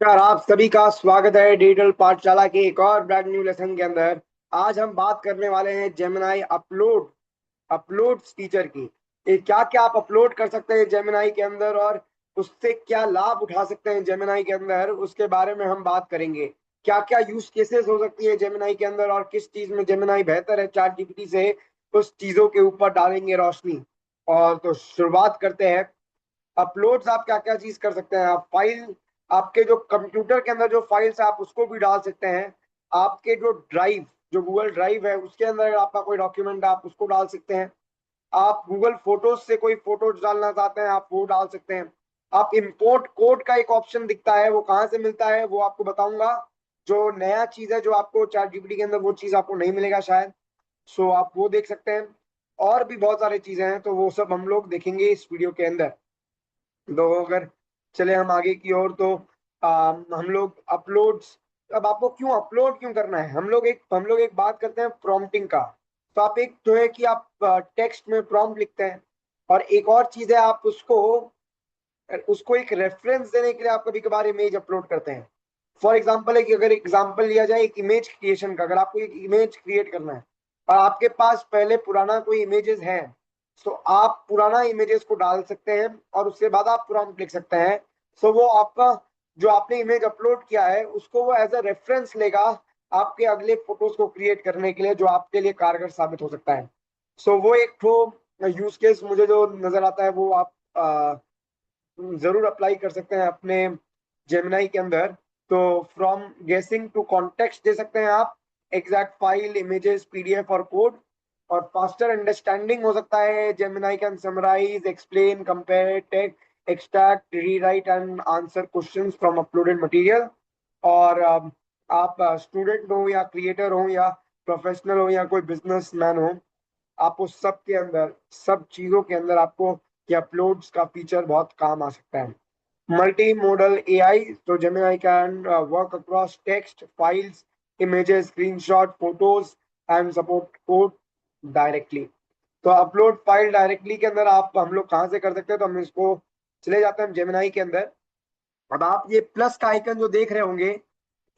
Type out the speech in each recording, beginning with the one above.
नमस्कार, आप सभी का स्वागत है डिजिटल पाठशाला के एक और ब्रांड न्यू लेसन के अंदर। आज हम बात करने वाले हैं जेमिनाई अपलोड फीचर की। ये क्या क्या आप अपलोड कर सकते हैं जेमिनाई के अंदर और उससे क्या लाभ उठा सकते हैं जेमिनाई के अंदर, उसके बारे में हम बात करेंगे। क्या क्या यूज केसेस हो सकती है जेमिनाई के अंदर और किस चीज में जेमिनाई बेहतर है चैट जीपीटी से, उस चीजों के ऊपर डालेंगे रोशनी। और तो शुरुआत करते हैं। अपलोड्स आप क्या क्या चीज कर सकते हैं। आप फाइल, आपके जो कंप्यूटर के अंदर जो फाइल्स है आप उसको भी डाल सकते हैं। आपके जो ड्राइव, जो गूगल ड्राइव है उसके अंदर अगर आपका कोई डॉक्यूमेंट है आप उसको डाल सकते हैं। आप गूगल फोटोज से कोई फोटोज डालना चाहते हैं आप वो डाल सकते हैं। आप इंपोर्ट कोड का एक ऑप्शन दिखता है, वो कहाँ से मिलता है वो आपको बताऊंगा। जो नया चीज है जो आपको चैट जीपीटी के अंदर, वो चीज आपको नहीं मिलेगा शायद। सो आप वो देख सकते हैं। और भी बहुत सारी चीजें हैं तो वो सब हम लोग देखेंगे इस वीडियो के अंदर। तो अगर चले हम आगे की ओर तो हम लोग अपलोड्स, अब आपको क्यों अपलोड क्यों करना है, हम लोग एक बात करते हैं प्रॉम्प्टिंग का। तो आप एक जो है कि आप टेक्स्ट में प्रॉम्प्ट लिखते हैं, और एक और चीज है आप उसको उसको एक रेफरेंस देने के लिए आप कभी कभार इमेज अपलोड करते हैं। फॉर एग्जाम्पल है कि अगर एग्जाम्पल लिया जाए एक इमेज क्रिएशन का, अगर आपको एक इमेज क्रिएट करना है और आपके पास पहले पुराना कोई इमेजेस है, तो आप पुराना इमेजेस को डाल सकते हैं और उसके बाद आप प्रॉम्प्ट लिख सकते हैं। सो वो आपका जो आपने इमेज अपलोड किया है उसको वो एज अ रेफरेंस लेगा आपके अगले फोटोज को क्रिएट करने के लिए, जो आपके लिए कारगर साबित हो सकता है। सो वो एक तो यूज केस मुझे जो नजर आता है वो आप जरूर अप्लाई कर सकते हैं अपने जेमिनाई के अंदर। तो फ्रॉम गेसिंग टू कॉन्टेक्स्ट दे सकते हैं आप, एग्जैक्ट फाइल, इमेजेस, पीडीएफ और कोड। और फास्टर अंडरस्टैंडिंग हो सकता है, Gemini can summarise, explain, compare, text, extract, rewrite and answer questions from uploaded material. और आप स्टूडेंट हो या क्रिएटर हो या प्रोफेशनल हो या कोई बिजनेसमैन हो, आप उस सब के अंदर, सब चीजों के अंदर आपको ये अपलोड्स का फीचर बहुत काम आ सकता है। मल्टी मॉडल एआई, तो Gemini can work across text, files, images, screenshot, photos and support code directly. तो अपलोड फाइल डायरेक्टली के अंदर आप हम लोग कहाँ से कर सकते हैं, तो हम इसको चले जाते हैं जेमिनी के अंदर। अब आप ये प्लस का आइकन जो देख रहे होंगे,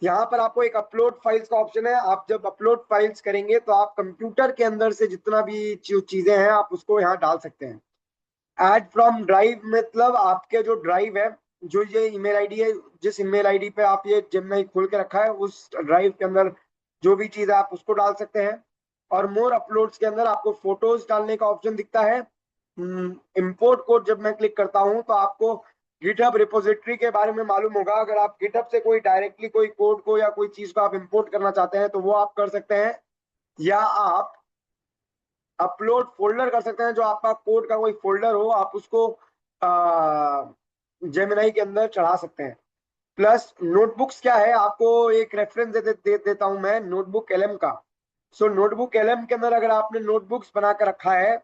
यहाँ पर आपको एक अपलोड फाइल्स का ऑप्शन है। आप जब अपलोड फाइल्स करेंगे तो आप कंप्यूटर के अंदर से जितना भी चीजें हैं आप उसको यहाँ डाल सकते हैं। ऐड फ्रॉम ड्राइव मतलब आपके जो ड्राइव है, जो ये ईमेल आईडी है, जिस ईमेल आईडी पे आप ये जेमिनी खोल के रखा है उस ड्राइव के अंदर जो भी चीज है आप उसको डाल सकते हैं। और मोर अपलोड्स के अंदर आपको फोटोज डालने का ऑप्शन दिखता है। इंपोर्ट कोड जब मैं क्लिक करता हूं तो आपको गिटहब रिपोजिटरी के बारे में मालूम होगा। अगर आप गिटहब से कोई डायरेक्टली कोई कोड को या कोई चीज को आप इंपोर्ट करना चाहते हैं तो वो आप कर सकते हैं। या आप अपलोड फोल्डर कर सकते हैं, जो आपका कोड का कोई फोल्डर हो आप उसको जेमिनाई के अंदर चढ़ा सकते हैं। प्लस नोटबुक्स क्या है, आपको एक रेफरेंस दे देता हूं मैं नोटबुक एलएम का। सो नोटबुक एलएम के अंदर अगर आपने नोटबुक्स बना कर रखा है,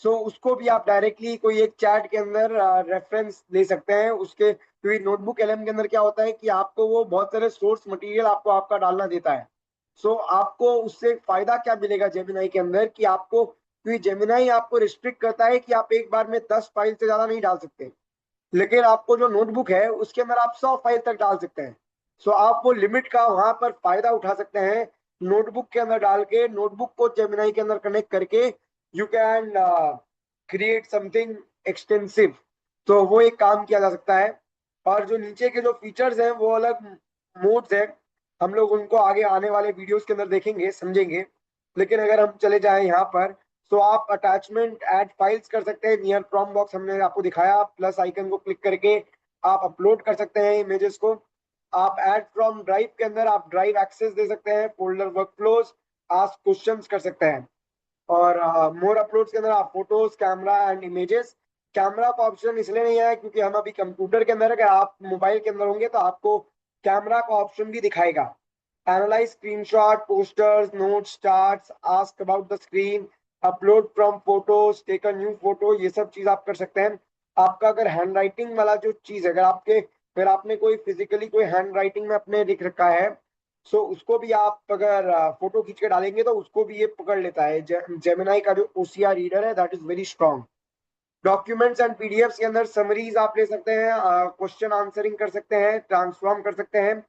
सो उसको भी आप डायरेक्टली कोई एक चैट के अंदर रेफरेंस ले सकते हैं उसके, क्योंकि नोटबुक एलएम के अंदर क्या होता है कि आपको वो बहुत सारे सोर्स मटेरियल आपको आपका डालना देता है। सो आपको उससे फायदा क्या मिलेगा जेमिनाई के अंदर कि आपको, क्योंकि जेमिनाई आपको रिस्ट्रिक्ट करता है कि आप एक बार में 10 फाइल से ज्यादा नहीं डाल सकते, लेकिन आपको जो नोटबुक है उसके अंदर आप 100 फाइल तक डाल सकते हैं। सो आप वो लिमिट का वहां पर फायदा उठा सकते हैं। नोटबुक के अंदर डाल के, नोटबुक को जेमिनाई के अंदर कनेक्ट करके you can create something extensive. तो वो एक काम किया जा सकता है। और जो नीचे के जो फीचर्स हैं वो अलग मोड्स हैं, हम लोग उनको आगे आने वाले वीडियोस के अंदर देखेंगे समझेंगे। लेकिन अगर हम चले जाएं यहाँ पर, तो आप अटैचमेंट ऐड फाइल्स कर सकते हैं। नियर प्रॉम बॉक्स हमने आपको दिखाया, प्लस आइकन को क्लिक करके आप अपलोड कर सकते हैं इमेजेस को। आप ऐड फ्रॉम ड्राइव के अंदर आप ड्राइव एक्सेस दे सकते हैं, फोल्डर वर्कफ्लोज, आस्क क्वेश्चंस कर सकते हैं। और मोर अपलोड्स के अंदर आप photos, camera and images. Camera का ऑप्शन इसलिए नहीं है क्योंकि हम अभी कंप्यूटर के अंदर है, अगर आप मोबाइल के अंदर होंगे तो आपको कैमरा का ऑप्शन भी दिखाएगा। Analyse screenshot, posters, notes, charts, ask about the screen, upload from photos, take a new photo, ये सब चीज आप कर सकते हैं। आपका अगर हैंड राइटिंग वाला जो चीज है, अगर आपने कोई फिजिकली कोई हैंड राइटिंग में अपने लिख रखा है, सो उसको भी आप अगर फोटो खींच के डालेंगे तो उसको भी ये पकड़ लेता है। जेमिनाई का जो ओसीआर रीडर है that is very strong. Documents and PDF के अंदर समरीज आप ले सकते हैं, क्वेश्चन आंसरिंग कर सकते हैं, ट्रांसफॉर्म कर सकते हैं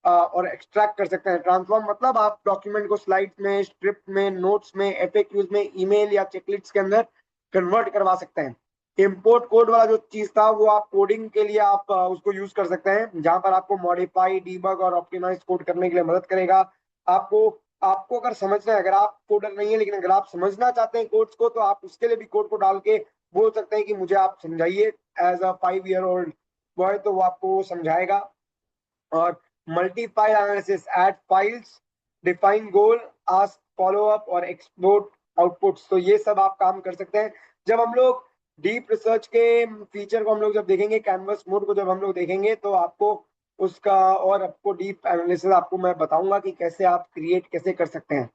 और एक्सट्रैक्ट कर सकते हैं। ट्रांसफॉर्म मतलब आप डॉक्यूमेंट को स्लाइड्स में, स्क्रिप्ट में, नोट्स में, एफएक्यूज में, ईमेल या चेकलिस्ट के अंदर कन्वर्ट करवा सकते हैं। इंपोर्ट कोड वाला जो चीज था वो आप कोडिंग के लिए आप उसको यूज कर सकते हैं, जहां पर आपको मॉडिफाई, डीबग और ऑप्टिमाइज कोड करने के लिए मदद करेगा। आपको आपको अगर समझना है, अगर आप कोडर नहीं है लेकिन अगर आप समझना चाहते हैं कोड्स को, तो आप उसके लिए भी कोड को डाल के बोल सकते हैं कि मुझे आप समझाइए। As a 5 year old boy तो वो आपको समझाएगा। और multi file analysis, add files, define goal, ask follow up और एक्सपोर्ट आउटपुट्स, तो ये सब आप काम कर सकते हैं। जब हम लोग डीप रिसर्च के फीचर को हम लोग जब देखेंगे, कैनवस मोड को जब हम लोग देखेंगे, तो आपको उसका और आपको डीप एनालिसिस आपको मैं बताऊंगा कि कैसे आप क्रिएट कैसे कर सकते हैं।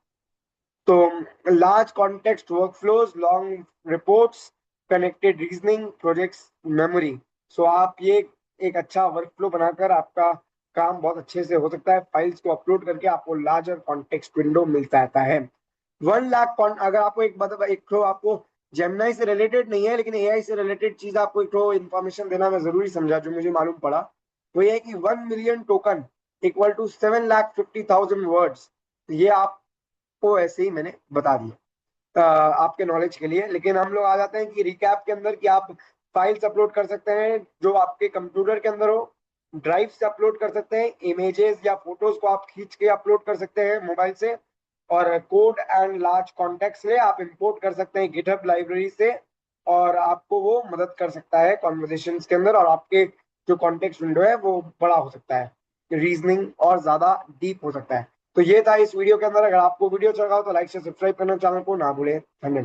तो large context workflows, long reports, connected reasoning, projects, memory, so आप ये एक अच्छा वर्कफ्लो बनाकर आपका काम बहुत अच्छे से हो सकता है। फाइल्स को अपलोड करके आपको लार्जर कॉन्टेक्स्ट विंडो मिल जाता है। 1 लाख अगर आपको एक तो आपको जेमिनाई से रिलेटेड नहीं है लेकिन एआई से रिलेटेड चीज आपको एक तो इन्फॉर्मेशन देना मैं जरूरी समझा, जो मुझे मालूम पड़ा वो ये है कि 1 million token equal to 7,50,000 words. ये आपको ऐसे ही मैंने बता दिया आपके नॉलेज के लिए। लेकिन हम लोग आ जाते हैं कि रिकैप के अंदर कि आप फाइल्स अपलोड कर सकते हैं जो आपके कंप्यूटर के अंदर हो, ड्राइव से अपलोड कर सकते हैं, इमेजेस या फोटोज को आप खींच के अपलोड कर सकते हैं मोबाइल से, और कोड एंड लार्ज कॉन्टेक्ट से आप इंपोर्ट कर सकते हैं गिटहब लाइब्रेरी से, और आपको वो मदद कर सकता है कॉन्वर्जेशंस के अंदर, और आपके जो कॉन्टेक्स्ट विंडो है वो बड़ा हो सकता है, रीजनिंग और ज्यादा डीप हो सकता है। तो ये था इस वीडियो के अंदर। अगर आपको वीडियो अच्छा लगा हो तो लाइक से सब्सक्राइब करना चैनल को ना भूलें। धन्यवाद।